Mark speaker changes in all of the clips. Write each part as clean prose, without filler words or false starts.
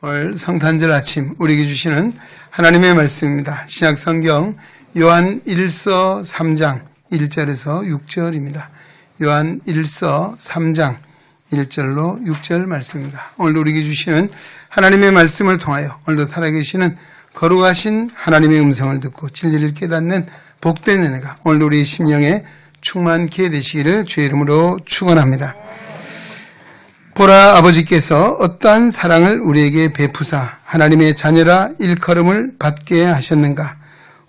Speaker 1: 오늘 성탄절 아침 우리에게 주시는 하나님의 말씀입니다. 신약성경 요한 1서 3장 1절에서 6절입니다. 요한 1서 3장 1절로 6절 말씀입니다. 오늘도 우리에게 주시는 하나님의 말씀을 통하여 오늘도 살아계시는 거룩하신 하나님의 음성을 듣고 진리를 깨닫는 복된 은혜가 오늘도 우리 심령에 충만케 되시기를 주의 이름으로 축원합니다. 보라, 아버지께서 어떠한 사랑을 우리에게 베푸사 하나님의 자녀라 일컬음을 받게 하셨는가.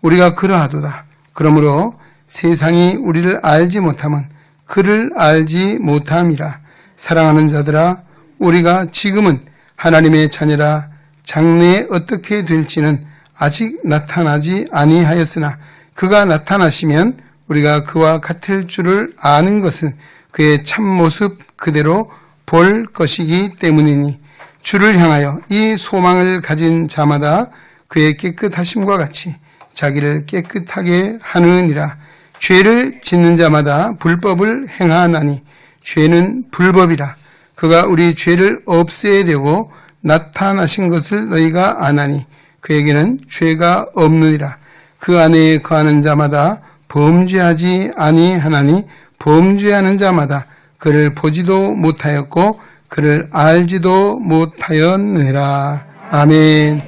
Speaker 1: 우리가 그러하도다. 그러므로 세상이 우리를 알지 못함은 그를 알지 못함이라. 사랑하는 자들아, 우리가 지금은 하나님의 자녀라 장래에 어떻게 될지는 아직 나타나지 아니하였으나 그가 나타나시면 우리가 그와 같을 줄을 아는 것은 그의 참모습 그대로 볼 것이기 때문이니 주를 향하여 이 소망을 가진 자마다 그의 깨끗하심과 같이 자기를 깨끗하게 하느니라. 죄를 짓는 자마다 불법을 행하나니 죄는 불법이라. 그가 우리 죄를 없애려고 나타나신 것을 너희가 아나니 그에게는 죄가 없느니라. 그 안에 거하는 자마다 범죄하지 아니하나니 범죄하는 자마다 그를 보지도 못하였고 그를 알지도 못하였느니라. 아멘.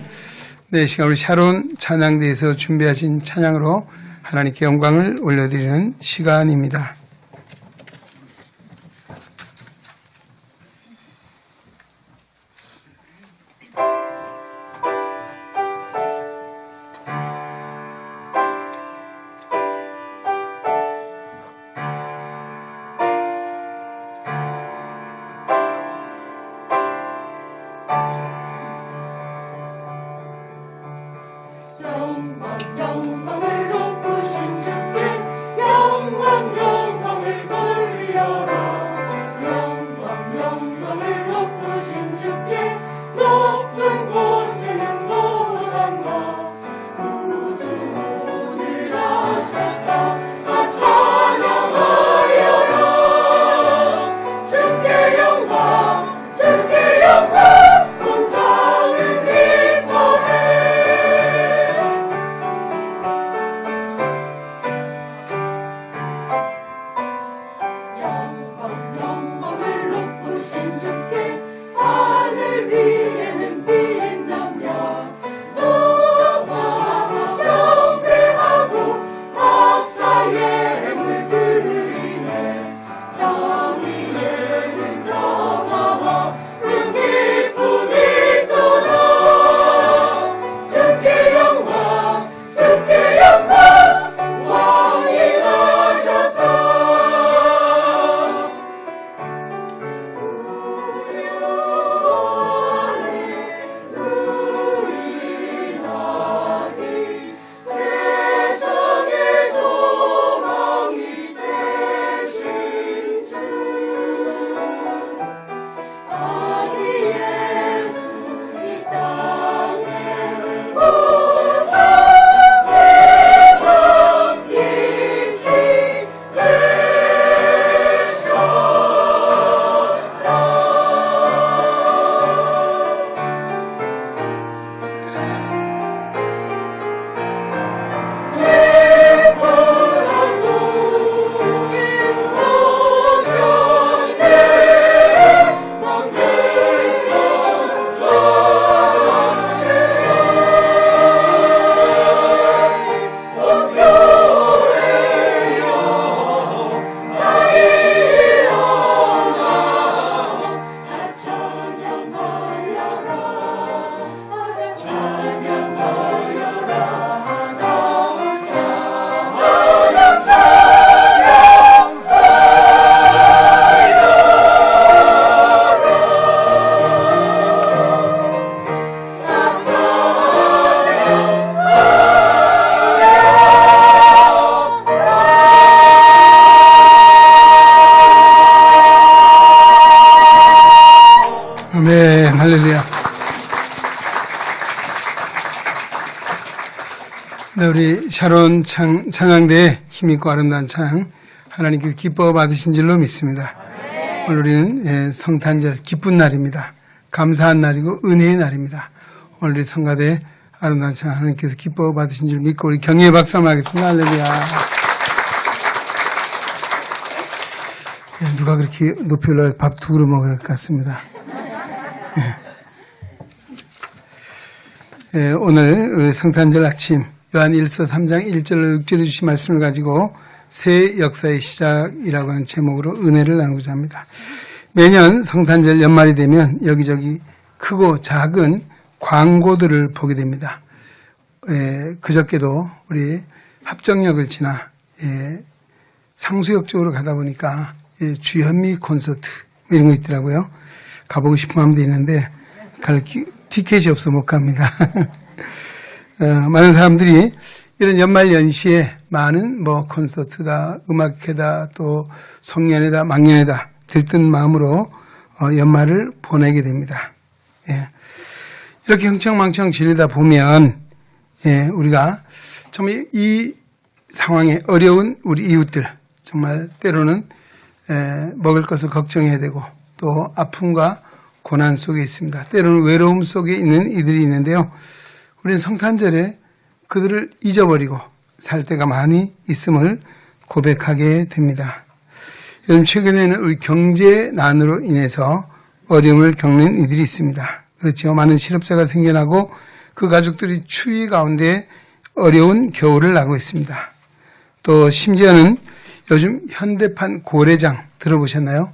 Speaker 1: 네, 시간 우리 샤론 찬양대에서 준비하신 찬양으로 하나님께 영광을 올려드리는 시간입니다.
Speaker 2: 영광을 높으신 주께 영광을 돌려라. 영광을 높으신 주께 높은 곳에는 호산나. 우주를 하셨다 찬양하여라. 주께 영광 온 땅은 기뻐해. 영광을 높으신 주께 하늘 위에는 빛나며 높아서 경배하고 박사의 물들이네. 땅 위에는 영화와 그 기쁨이 있도다. 주께 영광 왕이 나셨다. 세상의 소망이 되신 주 아기 예수 이 땅에 오사 세상 빛이
Speaker 1: 아멘. 할렐루야. 네, 우리 샤론 찬양대의 힘있고 아름다운 찬양 하나님께서 기뻐 받으신 줄로 믿습니다. 오늘 우리는 성탄절 기쁜 날입니다. 감사한 날이고 은혜의 날입니다. 오늘 우리 성가대 아름다운 찬양 하나님께서 기뻐 받으신 줄 믿고 우리 경의의 박수 한번 하겠습니다. 할렐루야. 누가 그렇게 높이 올라가서 밥 두 그릇 먹을 것 같습니다. 오늘 우리 성탄절 아침 요한 1서 3장 1절로 6절에 주신 말씀을 가지고 새 역사의 시작이라고 하는 제목으로 은혜를 나누고자 합니다. 매년 성탄절 연말이 되면 여기저기 크고 작은 광고들을 보게 됩니다. 그저께도 우리 합정역을 지나 상수역 쪽으로 가다 보니까 주현미 콘서트 이런 거 있더라고요. 가보고 싶은 마음도 있는데 갈 티켓이 없어 못 갑니다. 많은 사람들이 이런 연말 연시에 많은 콘서트다, 음악회다, 또 송년회다, 망년회다 들뜬 마음으로 연말을 보내게 됩니다. 이렇게 흥청망청 지내다 보면 우리가 정말 이 상황에 어려운 우리 이웃들 정말 때로는 먹을 것을 걱정해야 되고 또 아픔과 고난 속에 있습니다. 때로는 외로움 속에 있는 이들이 있는데요. 우리는 성탄절에 그들을 잊어버리고 살 때가 많이 있음을 고백하게 됩니다. 요즘 최근에는 우리 경제난으로 인해서 어려움을 겪는 이들이 있습니다. 그렇죠. 많은 실업자가 생겨나고 그 가족들이 추위 가운데 어려운 겨울을 나고 있습니다. 또 심지어는 요즘 현대판 고래장 들어보셨나요?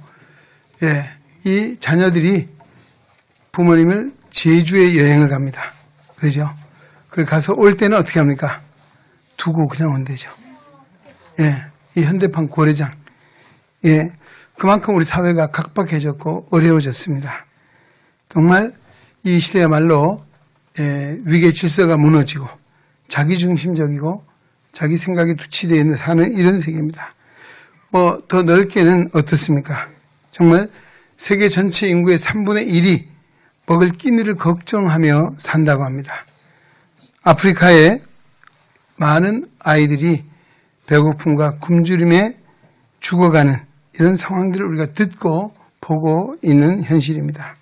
Speaker 1: 이 자녀들이 부모님을 제주에 여행을 갑니다. 그러죠? 그리고 가서 올 때는 어떻게 합니까? 두고 그냥 온대죠. 이 현대판 고래장. 그만큼 우리 사회가 각박해졌고 어려워졌습니다. 정말 이 시대야말로 위계 질서가 무너지고 자기중심적이고 자기 생각에 투치되어 사는 이런 세계입니다. 더 넓게는 어떻습니까? 정말 세계 전체 인구의 3분의 1이 먹을 끼니를 걱정하며 산다고 합니다. 아프리카의 많은 아이들이 배고픔과 굶주림에 죽어가는 이런 상황들을 우리가 듣고 보고 있는 현실입니다.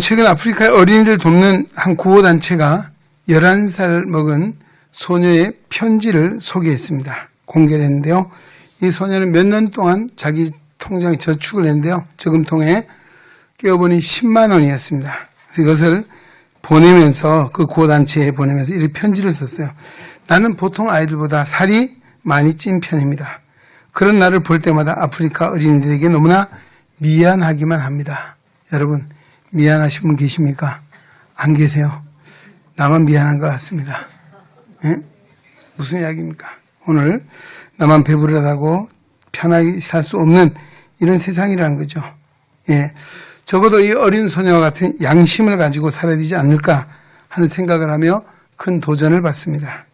Speaker 1: 최근 아프리카의 어린이를 돕는 한 구호단체가 11살 먹은 소녀의 편지를 소개했습니다. 공개를 했는데요. 이 소녀는 몇 년 동안 자기 통장에 저축을 했는데요. 저금통에 끼워보니 10만 원이었습니다. 그래서 이것을 보내면서 그 구호단체에 보내면서 이렇게 편지를 썼어요. 나는 보통 아이들보다 살이 많이 찐 편입니다. 그런 나를 볼 때마다 아프리카 어린이들에게 너무나 미안하기만 합니다. 여러분 미안하신 분 계십니까? 안 계세요? 나만 미안한 것 같습니다. 무슨 이야기입니까? 오늘 나만 배부르다고 편하게 살 수 없는 이런 세상이라는 거죠. 적어도 이 어린 소녀와 같은 양심을 가지고 살아야 되지 않을까 하는 생각을 하며 큰 도전을 받습니다.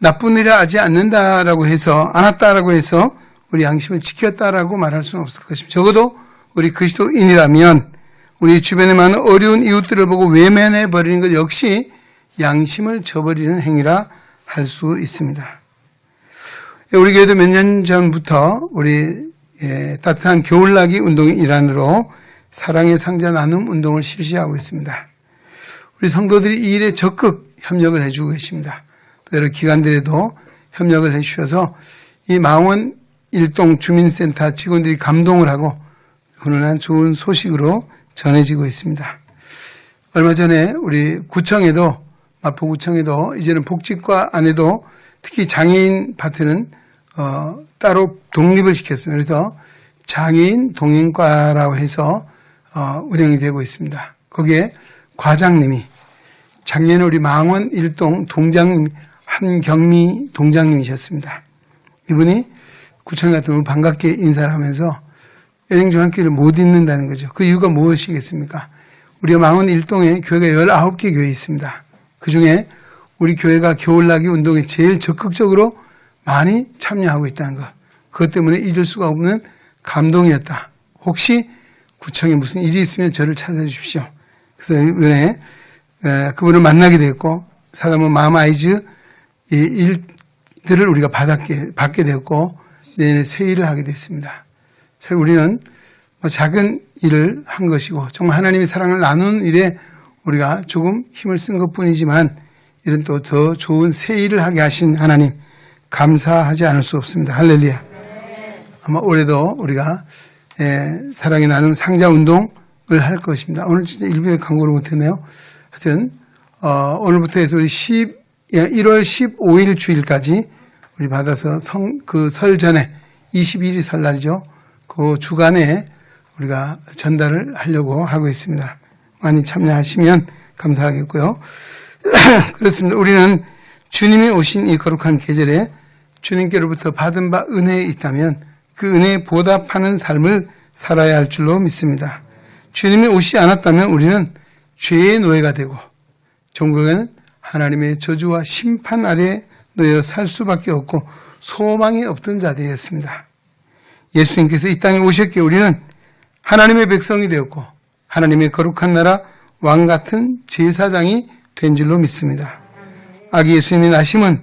Speaker 1: 나쁜 일을 하지 않는다라고 해서, 않았다라고 해서 우리 양심을 지켰다라고 말할 수는 없을 것입니다. 적어도 우리 그리스도인이라면 우리 주변에 많은 어려운 이웃들을 보고 외면해 버리는 것 역시 양심을 저버리는 행위라 할 수 있습니다. 우리 교회도 몇 년 전부터 우리 따뜻한 겨울나기 운동의 일환으로 사랑의 상자 나눔 운동을 실시하고 있습니다. 우리 성도들이 이 일에 적극 협력을 해주고 계십니다. 또 여러 기관들에도 협력을 해주셔서 이 망원 일동 주민센터 직원들이 감동을 하고 훈훈한 좋은 소식으로 전해지고 있습니다. 얼마 전에 우리 구청에도 마포구청에도 이제는 복지과 안에도 특히 장애인 파트는 따로 독립을 시켰습니다. 그래서 장애인 동행과라고 해서 운영이 되고 있습니다. 거기에 과장님이 작년에 우리 망원 일동 동장님 한경미 동장님이셨습니다. 이분이 구청 같은 걸 반갑게 인사를 하면서 여행중학교를 못 잇는다는 거죠. 그 이유가 무엇이겠습니까? 우리가 망원 일동에 교회가 19개 교회 있습니다. 그중에 우리 교회가 겨울나기 운동에 제일 적극적으로 많이 참여하고 있다는 것. 그것 때문에 잊을 수가 없는 감동이었다. 혹시 구청에 무슨 일이 있으면 저를 찾아주십시오. 그래서 이번에 그분을 만나게 됐고 사람은 마마이즈 일들을 우리가 받게 됐고 내년에 새 일을 하게 됐습니다. 우리는 작은 일을 한 것이고 정말 하나님의 사랑을 나누는 일에 우리가 조금 힘을 쓴 것뿐이지만 이런 또 더 좋은 새 일을 하게 하신 하나님 감사하지 않을 수 없습니다. 할렐루야. 아마 올해도 우리가 사랑의 나눔 상자 운동을 할 것입니다. 오늘 진짜 일부에 광고를 못했네요. 하여튼 오늘부터 해서 우리 1월 15일 주일까지 우리 받아서 그 설 전에 22일이 설날이죠. 그 주간에 우리가 전달을 하려고 하고 있습니다. 많이 참여하시면 감사하겠고요. 그렇습니다. 우리는 주님이 오신 이 거룩한 계절에 주님께로부터 받은 바 은혜에 있다면 그 은혜에 보답하는 삶을 살아야 할 줄로 믿습니다. 주님이 오시지 않았다면 우리는 죄의 노예가 되고 종국에는 하나님의 저주와 심판 아래 놓여 살 수밖에 없고 소망이 없던 자들이었습니다. 예수님께서 이 땅에 오셨기에 우리는 하나님의 백성이 되었고 하나님의 거룩한 나라 왕 같은 제사장이 된 줄로 믿습니다. 아기 예수님의 나심은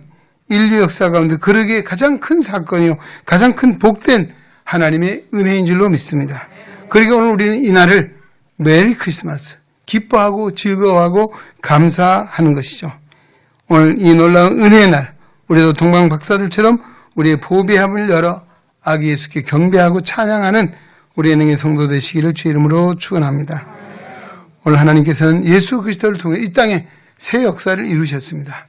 Speaker 1: 인류 역사 가운데 그러기에 가장 큰 사건이요 가장 큰 복된 하나님의 은혜인 줄로 믿습니다. 그러기에 오늘 우리는 이 날을 메리 크리스마스 기뻐하고 즐거워하고 감사하는 것이죠. 오늘 이 놀라운 은혜의 날 우리도 동방 박사들처럼 우리의 보배함을 열어 아기 예수께 경배하고 찬양하는 우리의 능의 성도 되시기를 주의 이름으로 축원합니다. 오늘 하나님께서는 예수 그리스도를 통해 이 땅에 새 역사를 이루셨습니다.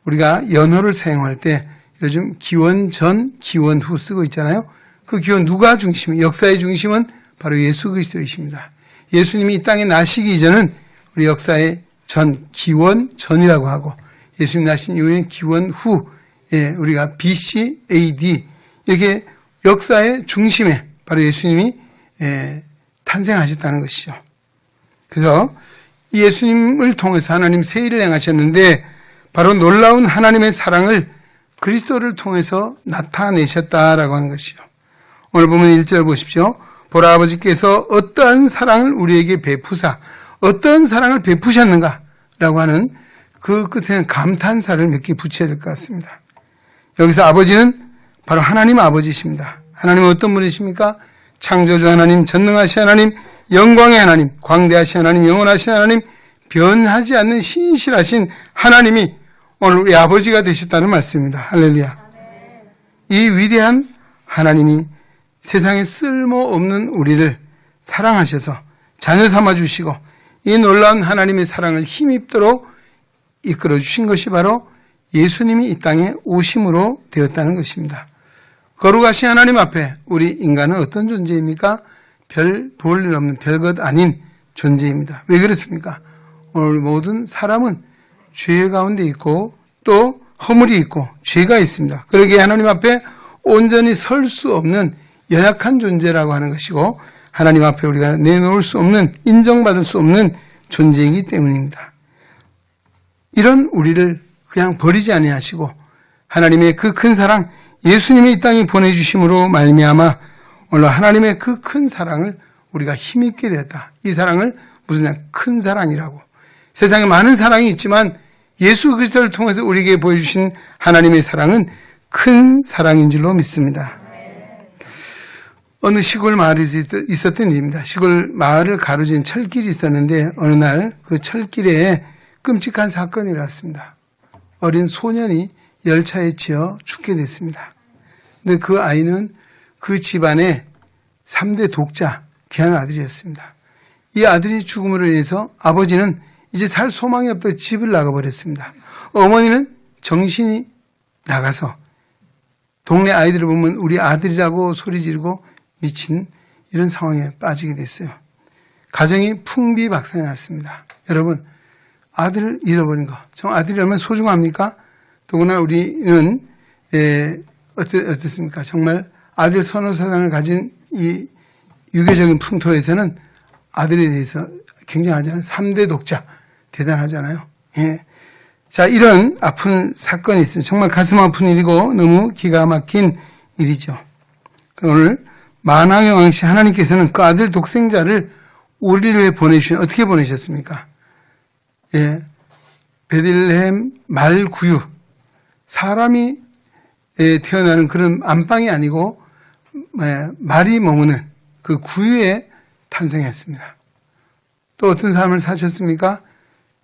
Speaker 1: 우리가 연호를 사용할 때 요즘 기원 전, 기원 후 쓰고 있잖아요. 그 기원 누가 중심이에요? 역사의 중심은 바로 예수 그리스도이십니다. 예수님이 이 땅에 나시기 이전은 우리 역사의 전, 기원 전이라고 하고 예수님 나신 이후엔 기원 후, 우리가 BC, AD 이렇게 역사의 중심에 바로 예수님이 탄생하셨다는 것이죠. 그래서 이 예수님을 통해서 하나님 새 일을 행하셨는데 바로 놀라운 하나님의 사랑을 그리스도를 통해서 나타내셨다라고 하는 것이죠. 오늘 보면 1절 보십시오. 보라 아버지께서 어떠한 사랑을 우리에게 베푸사 어떤 사랑을 베푸셨는가라고 하는 그 끝에는 감탄사를 몇 개 붙여야 될 것 같습니다. 여기서 아버지는 바로 하나님 아버지십니다. 하나님은 어떤 분이십니까? 창조주 하나님, 전능하신 하나님, 영광의 하나님, 광대하신 하나님, 영원하신 하나님, 변하지 않는 신실하신 하나님이 오늘 우리 아버지가 되셨다는 말씀입니다. 할렐루야. 이 위대한 하나님이 세상에 쓸모없는 우리를 사랑하셔서 자녀 삼아주시고 이 놀라운 하나님의 사랑을 힘입도록 이끌어 주신 것이 바로 예수님이 이 땅에 오심으로 되었다는 것입니다. 거룩하신 하나님 앞에 우리 인간은 어떤 존재입니까? 별 볼 일 없는 별것 아닌 존재입니다. 왜 그렇습니까? 오늘 모든 사람은 죄 가운데 있고 또 허물이 있고 죄가 있습니다. 그러기에 하나님 앞에 온전히 설 수 없는 연약한 존재라고 하는 것이고 하나님 앞에 우리가 내놓을 수 없는 인정받을 수 없는 존재이기 때문입니다. 이런 우리를 그냥 버리지 아니하시고 하나님의 그 큰 사랑 예수님이 이 땅에 보내주심으로 말미암아 오늘 하나님의 그 큰 사랑을 우리가 힘입게 되었다. 이 사랑을 무슨 큰 사랑이라고. 세상에 많은 사랑이 있지만 예수 그리스도를 통해서 우리에게 보여주신 하나님의 사랑은 큰 사랑인 줄로 믿습니다. 어느 시골 마을에 있었던 일입니다. 시골 마을을 가로진 철길이 있었는데 어느 날 그 철길에 끔찍한 사건이 일어났습니다. 어린 소년이 열차에 치여 죽게 됐습니다. 근데 그 아이는 그 집안의 3대 독자 귀한 아들이었습니다. 이 아들이 죽음으로 인해서 아버지는 이제 살 소망이 없다고 집을 나가버렸습니다. 어머니는 정신이 나가서 동네 아이들을 보면 우리 아들이라고 소리 지르고 미친 이런 상황에 빠지게 됐어요. 가정이 풍비박산이 났습니다. 여러분, 아들을 잃어버린 거, 정말 아들이 얼마나 소중합니까? 더구나 우리는 어떻습니까? 정말 아들 선호사상을 가진 이 유교적인 풍토에서는 아들에 대해서 굉장하잖아요. 3대 독자, 대단하잖아요. 예. 자, 이런 아픈 사건이 있습니다. 정말 가슴 아픈 일이고 너무 기가 막힌 일이죠. 오늘 만왕의 왕이신 하나님께서는 그 아들 독생자를 우리를 위해 보내주신, 어떻게 보내셨습니까? 예. 베들레헴 말구유, 사람이 태어나는 그런 안방이 아니고 말이 머무는 그 구유에 탄생했습니다. 또 어떤 삶을 사셨습니까?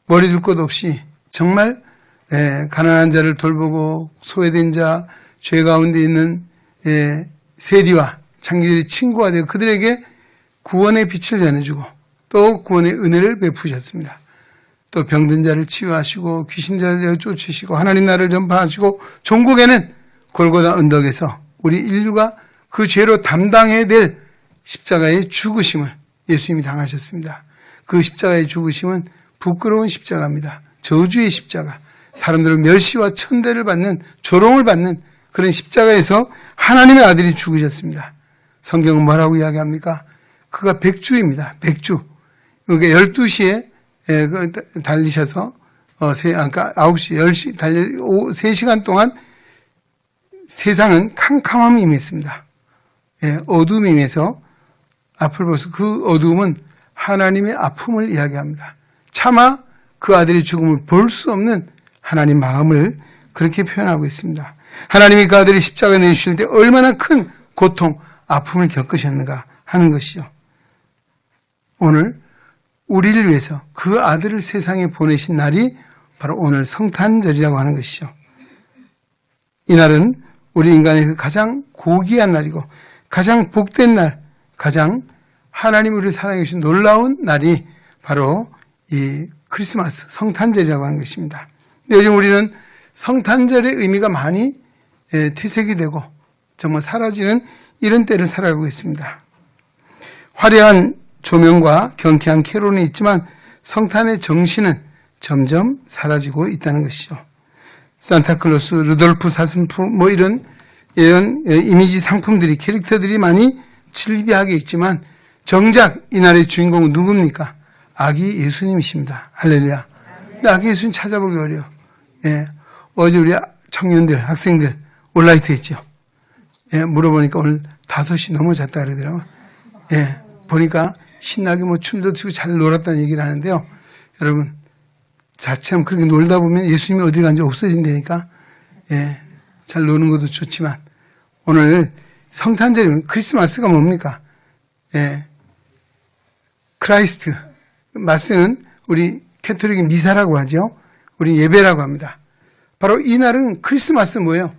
Speaker 1: 머리 둘 것 없이 정말 가난한 자를 돌보고 소외된 자, 죄 가운데 있는 세리와 장기들이 친구가 되어 그들에게 구원의 빛을 전해주고 또 구원의 은혜를 베푸셨습니다. 또 병든 자를 치유하시고 귀신 자를 쫓으시고 하나님 나라를 전파하시고 종국에는 골고다 언덕에서 우리 인류가 그 죄로 담당해야 될 십자가의 죽으심을 예수님이 당하셨습니다. 그 십자가의 죽으심은 부끄러운 십자가입니다. 저주의 십자가, 사람들은 멸시와 천대를 받는, 조롱을 받는 그런 십자가에서 하나님의 아들이 죽으셨습니다. 성경은 뭐라고 이야기합니까? 그가 백주입니다. 백주. 그러니까 12시에 달리셔서 9시, 10시 3시간 동안 세상은 캄캄함이 임했습니다. 어둠이 임해서 앞을 보면서 그 어둠은 하나님의 아픔을 이야기합니다. 차마 그 아들의 죽음을 볼 수 없는 하나님 마음을 그렇게 표현하고 있습니다. 하나님이 그 아들이 십자가에 내주실 때 얼마나 큰 고통, 아픔을 겪으셨는가 하는 것이죠. 오늘 우리를 위해서 그 아들을 세상에 보내신 날이 바로 오늘 성탄절이라고 하는 것이죠. 이날은 우리 인간에서 가장 고귀한 날이고 가장 복된 날, 가장 하나님 우리를 사랑해 주신 놀라운 날이 바로 이 크리스마스, 성탄절이라고 하는 것입니다. 근데 요즘 우리는 성탄절의 의미가 많이 퇴색이 되고 정말 사라지는 이런 때를 살아가고 있습니다. 화려한 조명과 경쾌한 캐롤은 있지만 성탄의 정신은 점점 사라지고 있다는 것이죠. 산타클로스, 루돌프 사슴프 뭐 이런 이미지 상품들이 캐릭터들이 많이 즐비하게 있지만 정작 이날의 주인공은 누굽니까? 아기 예수님이십니다. 할렐루야. 근데 아기 예수님 찾아보기 어려워. 어제 우리 청년들, 학생들 온라이트 했죠. 물어보니까 오늘 5시 넘어 잤다 그러더라고요. 보니까 신나게 뭐 춤도 추고 잘 놀았다는 얘기를 하는데요. 여러분, 자칫하면 그렇게 놀다 보면 예수님이 어디 간지 없어진다니까. 잘 노는 것도 좋지만 오늘 성탄절이면 크리스마스가 뭡니까? 크라이스트. 마스는 우리 캐톨릭의 미사라고 하죠. 우리 예배라고 합니다. 바로 이 날은 크리스마스 뭐예요?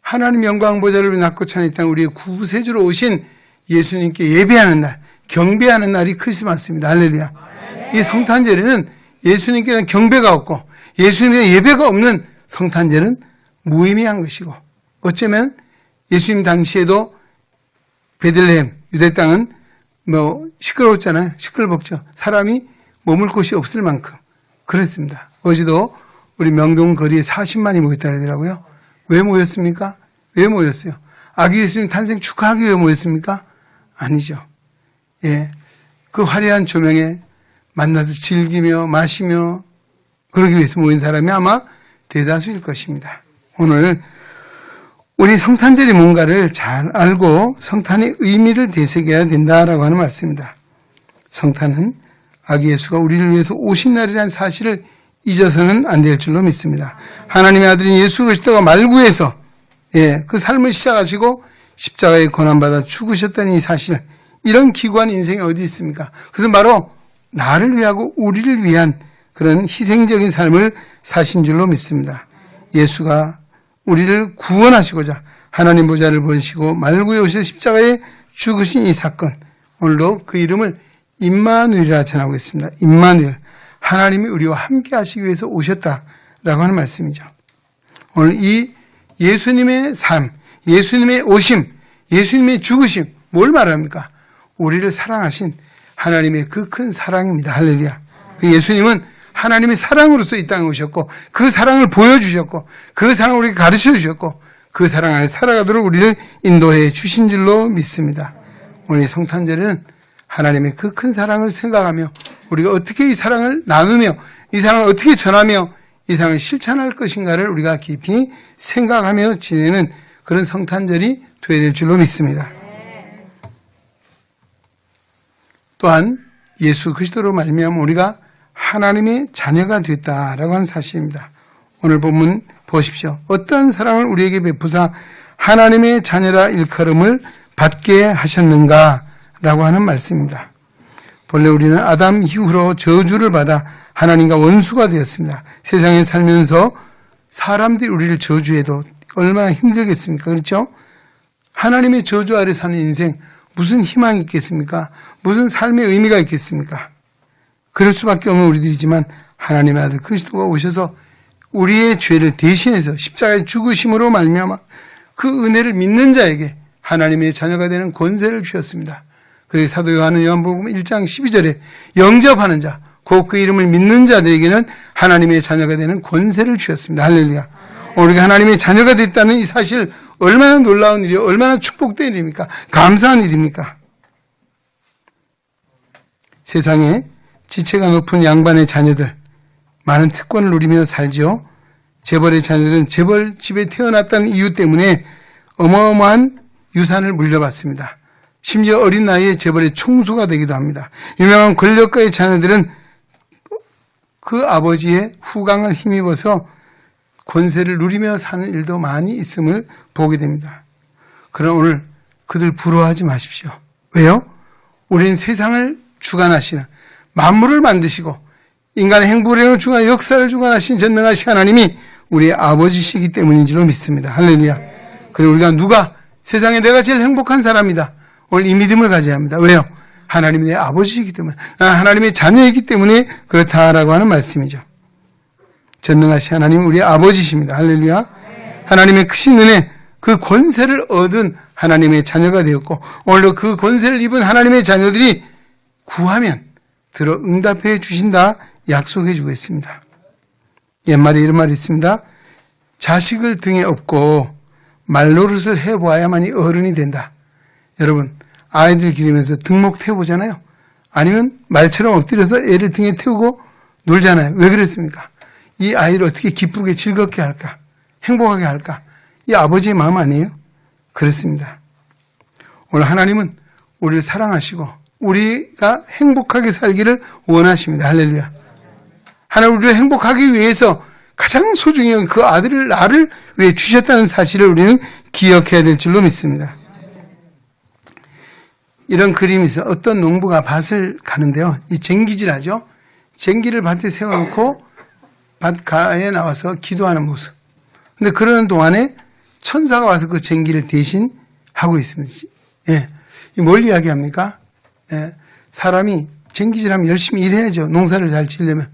Speaker 1: 하나님 영광 보좌를 낳고 찬 이 땅 우리의 구세주로 오신 예수님께 예배하는 날, 경배하는 날이 크리스마스입니다. 할렐루야. 이 성탄절에는 예수님께 대한 경배가 없고 예수님에 대한 예배가 없는 성탄절은 무의미한 것이고 어쩌면 예수님 당시에도 베들레헴, 유대 땅은 뭐 시끄러웠잖아요. 시끌벅적. 사람이 머물 곳이 없을 만큼 그랬습니다. 어제도 우리 명동 거리에 40만이 모였다 그러더라고요. 왜 모였습니까? 왜 모였어요? 아기 예수님 탄생 축하하기 위해 모였습니까? 아니죠. 그 화려한 조명에 만나서 즐기며 마시며 그러기 위해서 모인 사람이 아마 대다수일 것입니다. 오늘 우리 성탄절이 뭔가를 잘 알고 성탄의 의미를 되새겨야 된다라고 하는 말씀입니다. 성탄은 아기 예수가 우리를 위해서 오신 날이라는 사실을 잊어서는 안 될 줄로 믿습니다. 하나님의 아들인 예수 그리스도가 말구에서 그 삶을 시작하시고 십자가에 고난받아 죽으셨다는 이 사실, 이런 기구한 인생이 어디 있습니까? 그것은 바로 나를 위하고 우리를 위한 그런 희생적인 삶을 사신 줄로 믿습니다. 예수가 우리를 구원하시고자 하나님 보좌를 버리시고 말구에 오셔 십자가에 죽으신 이 사건, 오늘도 그 이름을 임마누엘이라 전하고 있습니다. 임마누엘, 하나님이 우리와 함께 하시기 위해서 오셨다라고 하는 말씀이죠. 오늘 이 예수님의 삶, 예수님의 오심, 예수님의 죽으심, 뭘 말합니까? 우리를 사랑하신 하나님의 그 큰 사랑입니다. 할렐루야. 그 예수님은 하나님의 사랑으로서 이 땅에 오셨고 그 사랑을 보여주셨고 그 사랑을 우리에게 가르쳐 주셨고 그 사랑 안에 살아가도록 우리를 인도해 주신 줄로 믿습니다. 오늘 이 성탄절에는 하나님의 그 큰 사랑을 생각하며 우리가 어떻게 이 사랑을 나누며 이 사랑을 어떻게 전하며 이 사랑을 실천할 것인가를 우리가 깊이 생각하며 지내는 그런 성탄절이 되어야 될 줄로 믿습니다. 또한 예수 그리스도로 말미암아 우리가 하나님의 자녀가 됐다라고 하는 사실입니다. 오늘 본문 보십시오. 어떠한 사랑을 우리에게 베푸사 하나님의 자녀라 일컬음을 받게 하셨는가라고 라고 하는 말씀입니다. 본래 우리는 아담 이후로 저주를 받아 하나님과 원수가 되었습니다. 세상에 살면서 사람들이 우리를 저주해도 얼마나 힘들겠습니까? 그렇죠? 하나님의 저주 아래 사는 인생 무슨 희망이 있겠습니까? 무슨 삶의 의미가 있겠습니까? 그럴 수밖에 없는 우리들이지만 하나님의 아들 그리스도가 오셔서 우리의 죄를 대신해서 십자가에 죽으심으로 말미암아 그 은혜를 믿는 자에게 하나님의 자녀가 되는 권세를 주셨습니다. 그래서 사도 요한은 요한복음 1장 12절에 영접하는 자, 곧 그 이름을 믿는 자들에게는 하나님의 자녀가 되는 권세를 주셨습니다. 할렐루야. 우리가 하나님의 자녀가 됐다는 이 사실 얼마나 놀라운 일이요, 얼마나 축복된 일입니까? 감사한 일입니까? 세상에 지체가 높은 양반의 자녀들, 많은 특권을 누리며 살지요. 재벌의 자녀들은 재벌 집에 태어났다는 이유 때문에 어마어마한 유산을 물려받습니다. 심지어 어린 나이에 재벌의 총수가 되기도 합니다. 유명한 권력가의 자녀들은 그 아버지의 후광을 힘입어서 권세를 누리며 사는 일도 많이 있음을 보게 됩니다. 그러나 오늘 그들 부러워하지 마십시오. 왜요? 우리는 세상을 주관하시는, 만물을 만드시고 인간의 행복을 주관하는, 역사를 주관하신 전능하신 하나님이 우리의 아버지시기 때문인 줄로 믿습니다. 할렐루야. 그리고 우리가 누가 세상에 내가 제일 행복한 사람이다, 오늘 이 믿음을 가져야 합니다. 왜요? 하나님이 내 아버지이기 때문에, 하나님의 자녀이기 때문에 그렇다라고 하는 말씀이죠. 전능하신 하나님은 우리의 아버지십니다. 할렐루야. 하나님의 크신 은혜, 그 권세를 얻은 하나님의 자녀가 되었고, 오늘도 그 권세를 입은 하나님의 자녀들이 구하면 들어 응답해 주신다 약속해 주고 있습니다. 옛말에 이런 말이 있습니다. 자식을 등에 업고 말노릇을 해보아야만이 어른이 된다. 여러분, 아이들 기르면서 등목 태워보잖아요. 아니면 말처럼 엎드려서 애를 등에 태우고 놀잖아요. 왜 그랬습니까? 이 아이를 어떻게 기쁘게 즐겁게 할까? 행복하게 할까? 이 아버지의 마음 아니에요? 그렇습니다. 오늘 하나님은 우리를 사랑하시고 우리가 행복하게 살기를 원하십니다. 할렐루야. 하나님 우리를 행복하기 위해서 가장 소중히 여긴 그 아들을 나를 위해 주셨다는 사실을 우리는 기억해야 될 줄로 믿습니다. 이런 그림이 있어. 어떤 농부가 밭을 가는데요. 이 쟁기질하죠. 쟁기를 밭에 세워놓고 밭가에 나와서 기도하는 모습. 근데 그러는 동안에 천사가 와서 그 쟁기를 대신 하고 있습니다. 예. 뭘 이야기합니까? 예. 사람이 쟁기질하면 열심히 일해야죠. 농사를 잘 지으려면.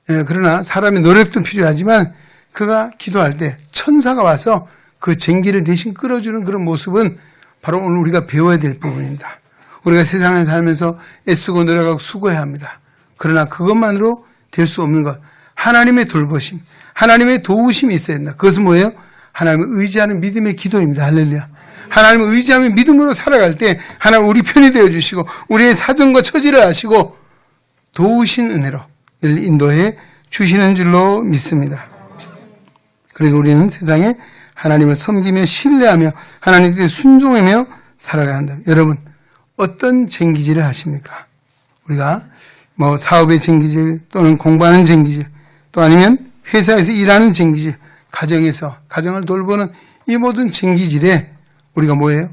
Speaker 1: 예. 그러나 사람의 노력도 필요하지만 그가 기도할 때 천사가 와서 그 쟁기를 대신 끌어주는 그런 모습은 바로 오늘 우리가 배워야 될 부분입니다. 우리가 세상에 살면서 애쓰고 노력하고 수고해야 합니다. 그러나 그것만으로 될 수 없는 것. 하나님의 돌보심, 하나님의 도우심이 있어야 된다. 그것은 뭐예요? 하나님을 의지하는 믿음의 기도입니다. 할렐루야. 하나님을 의지하며 믿음으로 살아갈 때 하나님 우리 편이 되어주시고 우리의 사정과 처지를 아시고 도우신 은혜로 인도해 주시는 줄로 믿습니다. 그리고 우리는 세상에 하나님을 섬기며 신뢰하며 하나님께 순종하며 살아가야 한다. 여러분, 어떤 쟁기질을 하십니까? 우리가 사업의 쟁기질 또는 공부하는 쟁기질 또 아니면 회사에서 일하는 쟁기질, 가정에서 가정을 돌보는 이 모든 쟁기질에 우리가 뭐예요?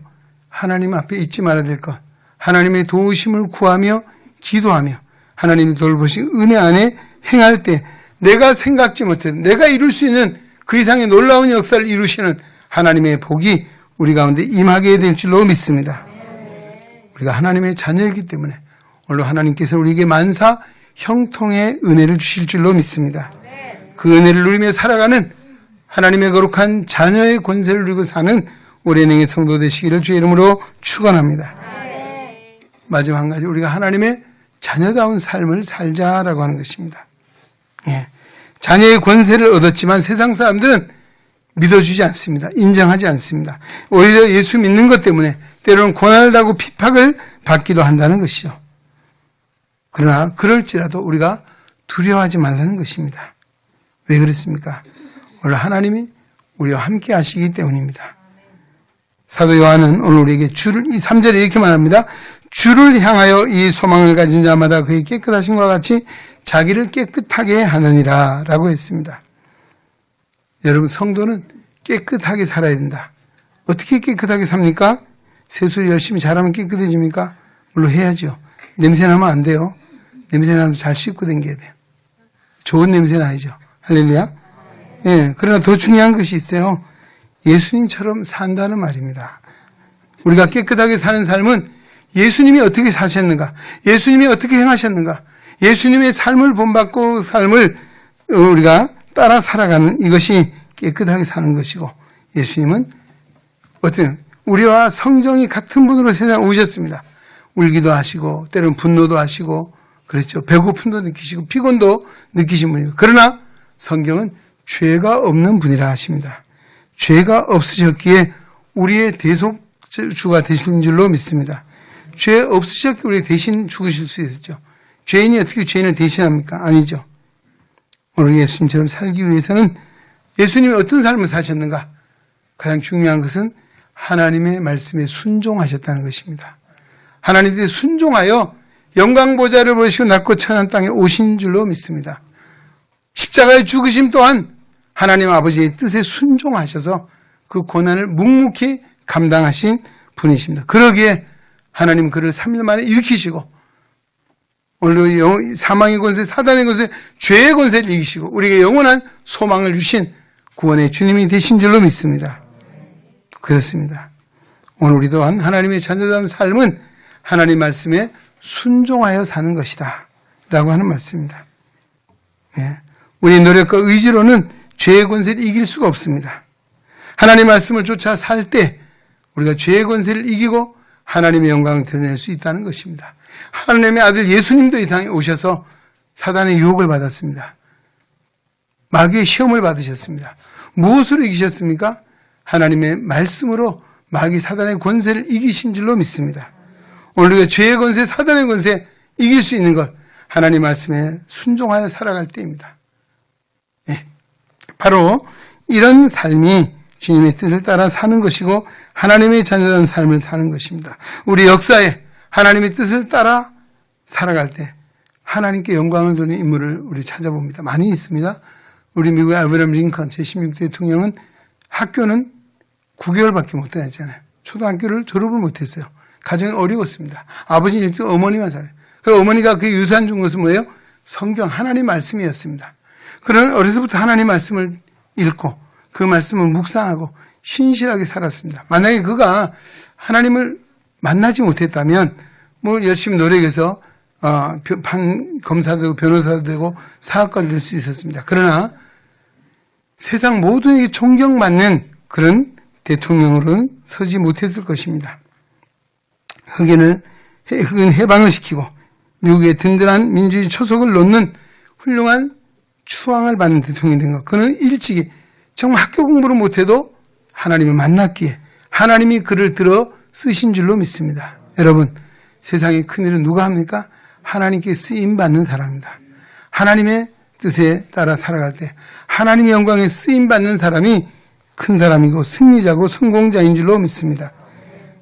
Speaker 1: 하나님 앞에 잊지 말아야 될 것, 하나님의 도우심을 구하며 기도하며 하나님이 돌보신 은혜 안에 행할 때 내가 생각지 못했던, 내가 이룰 수 있는 그 이상의 놀라운 역사를 이루시는 하나님의 복이 우리 가운데 임하게 될 줄로 믿습니다. 우리가 하나님의 자녀이기 때문에 오늘 하나님께서 우리에게 만사 형통의 은혜를 주실 줄로 믿습니다. 그 은혜를 누리며 살아가는 하나님의 거룩한 자녀의 권세를 누리고 사는 올해능의 성도 되시기를 주의 이름으로 축원합니다. 마지막 한 가지, 우리가 하나님의 자녀다운 삶을 살자라고 하는 것입니다. 예. 자녀의 권세를 얻었지만 세상 사람들은 믿어주지 않습니다. 인정하지 않습니다. 오히려 예수 믿는 것 때문에 때로는 고난을 당하고 핍박을 받기도 한다는 것이죠. 그러나 그럴지라도 우리가 두려워하지 말라는 것입니다. 왜 그렇습니까? 오늘 하나님이 우리와 함께 하시기 때문입니다. 사도 요한은 오늘 우리에게 이 3절에 이렇게 말합니다. 주를 향하여 이 소망을 가진 자마다 그의 깨끗하심과 같이 자기를 깨끗하게 하느니라 라고 했습니다. 여러분, 성도는 깨끗하게 살아야 된다. 어떻게 깨끗하게 삽니까? 세수를 열심히 잘하면 깨끗해집니까? 물론 해야죠. 냄새 나면 안 돼요. 냄새 나면 잘 씻고 다녀야 돼요. 좋은 냄새는 아니죠. 할렐루야. 예, 그러나 더 중요한 것이 있어요. 예수님처럼 산다는 말입니다. 우리가 깨끗하게 사는 삶은 예수님이 어떻게 사셨는가, 예수님이 어떻게 행하셨는가, 예수님의 삶을 본받고 삶을 우리가 따라 살아가는 이것이 깨끗하게 사는 것이고, 예수님은 어떤 우리와 성정이 같은 분으로 세상에 오셨습니다. 울기도 하시고 때로는 분노도 하시고 그렇죠. 배고픔도 느끼시고 피곤도 느끼신 분입니다. 그러나 성경은 죄가 없는 분이라 하십니다. 죄가 없으셨기에 우리의 대속주가 되신 줄로 믿습니다. 죄 없으셨기에 우리 대신 죽으실 수 있었죠. 죄인이 어떻게 죄인을 대신합니까? 아니죠. 오늘 예수님처럼 살기 위해서는 예수님이 어떤 삶을 사셨는가? 가장 중요한 것은 하나님의 말씀에 순종하셨다는 것입니다. 하나님께 순종하여 영광 보좌를 보시고 낮고 천한 땅에 오신 줄로 믿습니다. 십자가의 죽으심 또한 하나님 아버지의 뜻에 순종하셔서 그 고난을 묵묵히 감당하신 분이십니다. 그러기에 하나님 그를 3일 만에 일으키시고 오늘 사망의 권세, 사단의 권세, 죄의 권세를 이기시고 우리에게 영원한 소망을 주신 구원의 주님이 되신 줄로 믿습니다. 그렇습니다. 오늘 우리 또한 하나님의 자녀다운 삶은 하나님 말씀에 순종하여 사는 것이다 라고 하는 말씀입니다. 네. 우리의 노력과 의지로는 죄의 권세를 이길 수가 없습니다. 하나님 말씀을 쫓아 살 때 우리가 죄의 권세를 이기고 하나님의 영광을 드러낼 수 있다는 것입니다. 하나님의 아들 예수님도 이 땅에 오셔서 사단의 유혹을 받았습니다. 마귀의 시험을 받으셨습니다. 무엇으로 이기셨습니까? 하나님의 말씀으로 마귀 사단의 권세를 이기신 줄로 믿습니다. 오늘 우리가 죄의 권세, 사단의 권세 이길 수 있는 것 하나님 말씀에 순종하여 살아갈 때입니다. 네. 바로 이런 삶이 주님의 뜻을 따라 사는 것이고 하나님의 자녀된 삶을 사는 것입니다. 우리 역사에 하나님의 뜻을 따라 살아갈 때 하나님께 영광을 돌리는 인물을 우리 찾아봅니다. 많이 있습니다. 우리 미국의 아브라함 링컨 제16대 대통령은 학교는 9개월밖에 못 다녔잖아요. 초등학교를 졸업을 못했어요. 가정이 어려웠습니다. 아버지는 일찍 어머니만 살아요. 그 어머니가 그 유산 준 것은 뭐예요? 성경 하나님 말씀이었습니다. 그런 어려서부터 하나님 말씀을 읽고 그 말씀을 묵상하고 신실하게 살았습니다. 만약에 그가 하나님을 만나지 못했다면 뭐 열심히 노력해서 검사도 되고 변호사도 되고 사학관 될 수 있었습니다. 그러나 세상 모두에게 존경받는 그런 대통령으로는 서지 못했을 것입니다. 흑인 해방을 시키고 미국의 든든한 민주주의 초석을 놓는 훌륭한 추앙을 받는 대통령이 된 것. 그는 일찍이 정말 학교 공부를 못해도 하나님을 만났기에 하나님이 그를 들어 쓰신 줄로 믿습니다. 여러분, 세상의 큰일은 누가 합니까? 하나님께 쓰임받는 사람입니다. 하나님의 뜻에 따라 살아갈 때 하나님의 영광에 쓰임받는 사람이 큰 사람이고 승리자고 성공자인 줄로 믿습니다.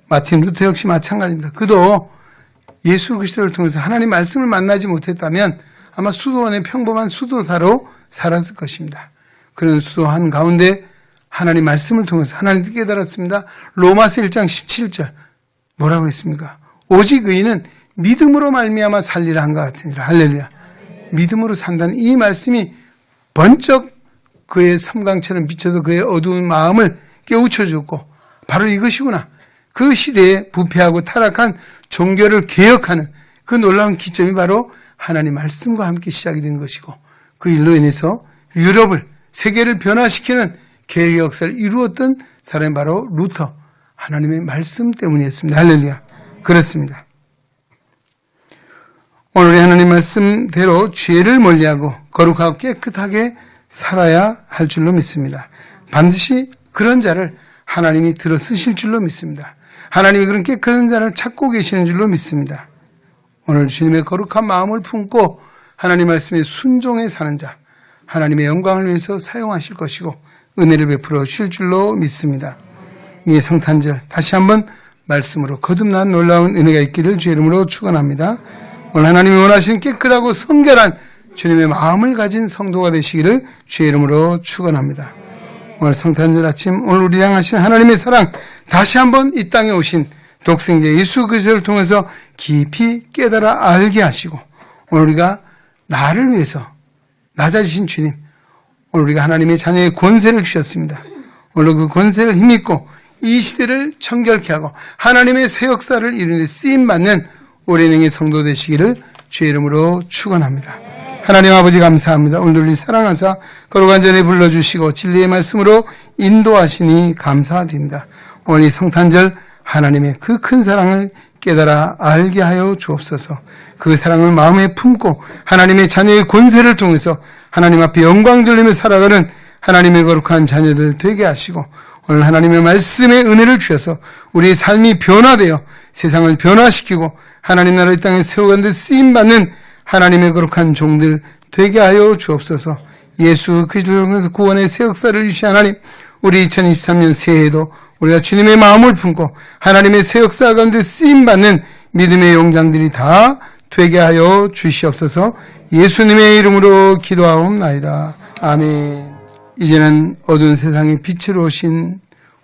Speaker 1: 마틴 루터 역시 마찬가지입니다. 그도 예수 그리스도를 통해서 하나님 말씀을 만나지 못했다면 아마 수도원의 평범한 수도사로 살았을 것입니다. 그런 수도한 가운데 하나님 말씀을 통해서 하나님을 깨달았습니다. 로마서 1장 17절 뭐라고 했습니까? 오직 의인은 믿음으로 말미암아 살리라 한 것 같으니라. 할렐루야. 믿음으로 산다는 이 말씀이 번쩍 그의 섬광처럼 비춰서 그의 어두운 마음을 깨우쳐 주었고 바로 이것이구나. 그 시대에 부패하고 타락한 종교를 개혁하는 그 놀라운 기점이 바로 하나님 말씀과 함께 시작이 된 것이고 그 일로 인해서 유럽을 세계를 변화시키는 개혁 역사를 이루었던 사람이 바로 루터. 하나님의 말씀 때문이었습니다. 할렐루야. 그렇습니다. 오늘의 하나님 말씀대로 죄를 멀리하고 거룩하고 깨끗하게 살아야 할 줄로 믿습니다. 반드시 그런 자를 하나님이 들어 쓰실 줄로 믿습니다. 하나님이 그런 깨끗한 자를 찾고 계시는 줄로 믿습니다. 오늘 주님의 거룩한 마음을 품고 하나님 말씀에 순종해 사는 자, 하나님의 영광을 위해서 사용하실 것이고 은혜를 베풀어 주실 줄로 믿습니다. 이 성탄절 다시 한번 말씀으로 거듭난 놀라운 은혜가 있기를 주의 이름으로 축원합니다. 오늘 하나님이 원하시는 깨끗하고 성결한 주님의 마음을 가진 성도가 되시기를 주의 이름으로 축원합니다. 오늘 성탄절 아침 오늘 우리랑 하신 하나님의 사랑 다시 한번 이 땅에 오신 독생자 예수 그리스도를 통해서 깊이 깨달아 알게 하시고 오늘 우리가 나를 위해서 낮아지신 주님, 오늘 우리가 하나님의 자녀의 권세를 주셨습니다. 오늘 그 권세를 힘입고 이 시대를 청결케 하고 하나님의 새 역사를 이루는 데 쓰임받는 올해능의 성도 되시기를 주의 이름으로 축원합니다. 하나님 아버지 감사합니다. 오늘도 우리 사랑하사 거룩한 전에 불러주시고 진리의 말씀으로 인도하시니 감사드립니다. 오늘 이 성탄절 하나님의 그 큰 사랑을 깨달아 알게 하여 주옵소서. 그 사랑을 마음에 품고 하나님의 자녀의 권세를 통해서 하나님 앞에 영광 돌리며 살아가는 하나님의 거룩한 자녀들 되게 하시고 오늘 하나님의 말씀의 은혜를 주셔서 우리의 삶이 변화되어 세상을 변화시키고 하나님 나라의 땅에 세워가는 데 쓰임받는 하나님의 거룩한 종들 되게 하여 주옵소서. 예수 그리스도를 통해서 구원의 새 역사를 이루신 하나님, 우리 2023년 새해에도 우리가 주님의 마음을 품고 하나님의 새 역사 가운데 쓰임받는 믿음의 용장들이 다 되게 하여 주시옵소서. 예수님의 이름으로 기도하옵나이다. 아멘. 이제는 어두운 세상에 빛으로 오신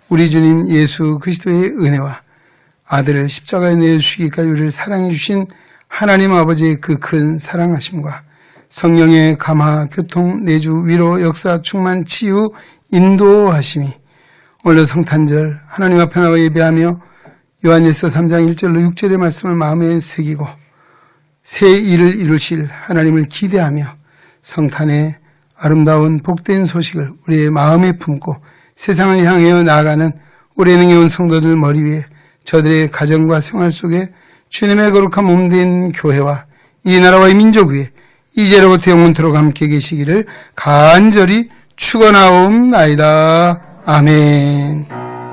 Speaker 1: 우리 주님 예수 그리스도의 은혜와 아들을 십자가에 내어주시기까지 우리를 사랑해 주신 하나님 아버지의 그 큰 사랑하심과 성령의 감화, 교통, 내주, 위로, 역사, 충만, 치유, 인도하심이 오늘 성탄절 하나님 앞에 나와 예배하며 요한일서 3장 1절로 6절의 말씀을 마음에 새기고 새 일을 이루실 하나님을 기대하며 성탄의 아름다운 복된 소식을 우리의 마음에 품고 세상을 향해 나아가는 올해능에 온 성도들 머리 위에 저들의 가정과 생활 속에 주님의 거룩한 몸된 교회와 이 나라와 이 민족 위에 이제로부터 영원토록 함께 계시기를 간절히 축원하옵나이다. 아멘.